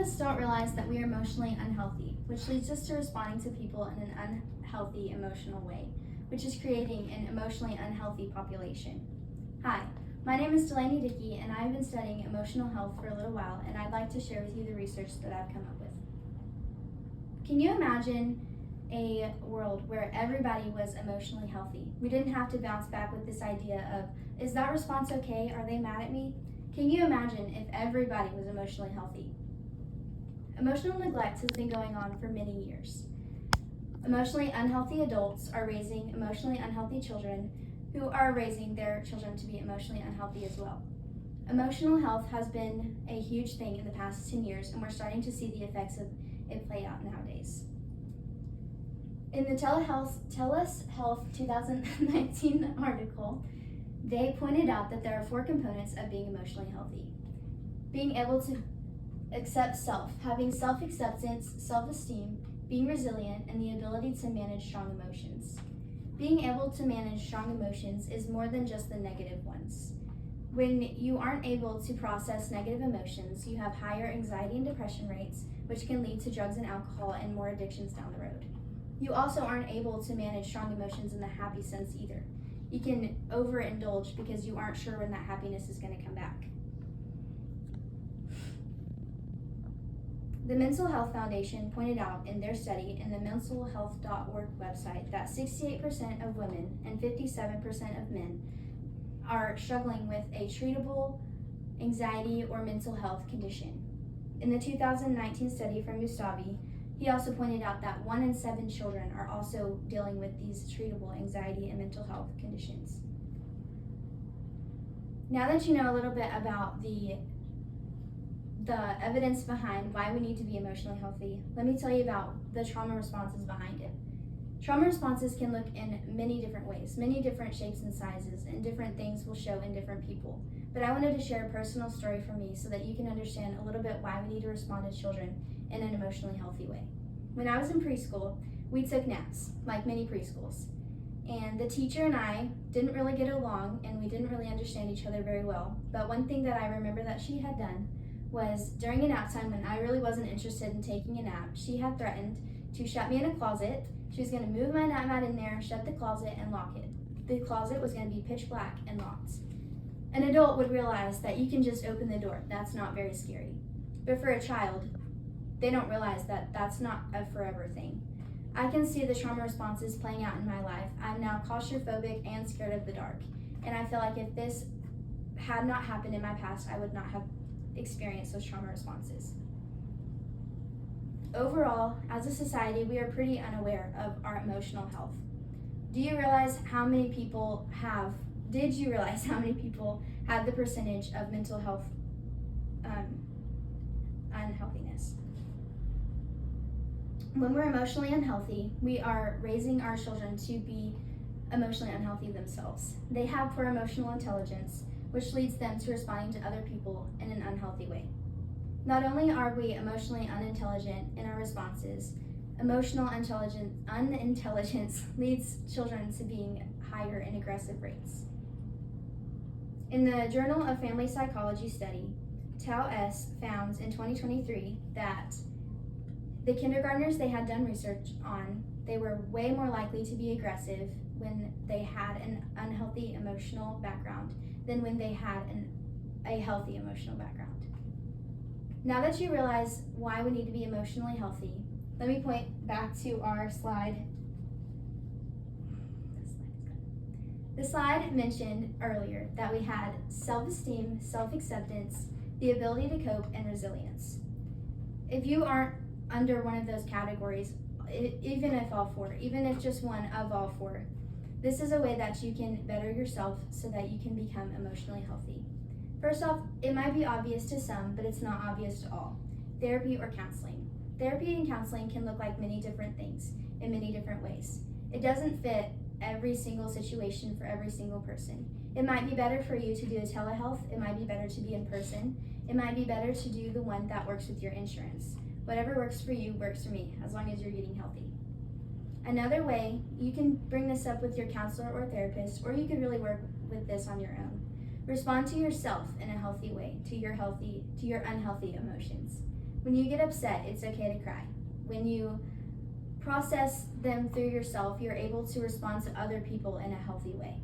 us don't realize that we are emotionally unhealthy, which leads us to responding to people in an unhealthy emotional way, which is creating an emotionally unhealthy population. Hi, my name is Delaney Dickey, and I've been studying emotional health for a little while, and I'd like to share with you the research that I've come up with. Can you imagine a world where everybody was emotionally healthy? We didn't have to bounce back with this idea of, is that response okay? Are they mad at me? Can you imagine if everybody was emotionally healthy? Emotional neglect has been going on for many years. Emotionally unhealthy adults are raising emotionally unhealthy children who are raising their children to be emotionally unhealthy as well. Emotional health has been a huge thing in the past 10 years, and we're starting to see the effects of it play out nowadays. In the TELUS Health 2019 article, they pointed out that there are 4 components of being emotionally healthy. Being able to accept self, having self-acceptance, self-esteem, being resilient, and the ability to manage strong emotions. Being able to manage strong emotions is more than just the negative ones. When you aren't able to process negative emotions, you have higher anxiety and depression rates, which can lead to drugs and alcohol and more addictions down the road. You also aren't able to manage strong emotions in the happy sense either. You can overindulge because you aren't sure when that happiness is going to come back. The Mental Health Foundation pointed out in their study in the mentalhealth.org website that 68% of women and 57% of men are struggling with a treatable anxiety or mental health condition. In the 2019 study from Gustavi, he also pointed out that 1 in 7 children are also dealing with these treatable anxiety and mental health conditions. Now that you know a little bit about the evidence behind why we need to be emotionally healthy, let me tell you about the trauma responses behind it. Trauma responses can look in many different ways, many different shapes and sizes, and different things will show in different people. But I wanted to share a personal story from me so that you can understand a little bit why we need to respond to children in an emotionally healthy way. When I was in preschool, we took naps, like many preschools. And the teacher and I didn't really get along, and we didn't really understand each other very well. But one thing that I remember that she had done was during a nap time when I really wasn't interested in taking a nap, she had threatened to shut me in a closet. She was going to move my nap mat in there, shut the closet, and lock it. The closet was going to be pitch black and locked. An adult would realize that you can just open the door. That's not very scary. But for a child, they don't realize that that's not a forever thing. I can see the trauma responses playing out in my life. I'm now claustrophobic and scared of the dark. And I feel like if this had not happened in my past, I would not have experienced those trauma responses. Overall, as a society, we are pretty unaware of our emotional health. Did you realize how many people have the percentage of mental health unhealthiness? When we're emotionally unhealthy, we are raising our children to be emotionally unhealthy themselves. They have poor emotional intelligence, which leads them to responding to other people in an unhealthy way. Not only are we emotionally unintelligent in our responses, emotional unintelligence leads children to being higher in aggressive rates. In the Journal of Family Psychology study, Tao S. found in 2023 that the kindergartners they had done research on, they were way more likely to be aggressive when they had an unhealthy emotional background than when they had a healthy emotional background. Now that you realize why we need to be emotionally healthy, let me point back to our slide. The slide mentioned earlier that we had self-esteem, self-acceptance, the ability to cope, and resilience. If you aren't under one of those categories, even if just one of all 4, this is a way that you can better yourself so that you can become emotionally healthy. First off, it might be obvious to some, but it's not obvious to all. Therapy or counseling. Therapy and counseling can look like many different things in many different ways. It doesn't fit every single situation for every single person. It might be better for you to do a telehealth. It might be better to be in person. It might be better to do the one that works with your insurance. Whatever works for you works for me, as long as you're getting healthy. Another way, you can bring this up with your counselor or therapist, or you could really work with this on your own. Respond to yourself in a healthy way, to your unhealthy emotions. When you get upset, it's okay to cry. When you process them through yourself, you're able to respond to other people in a healthy way.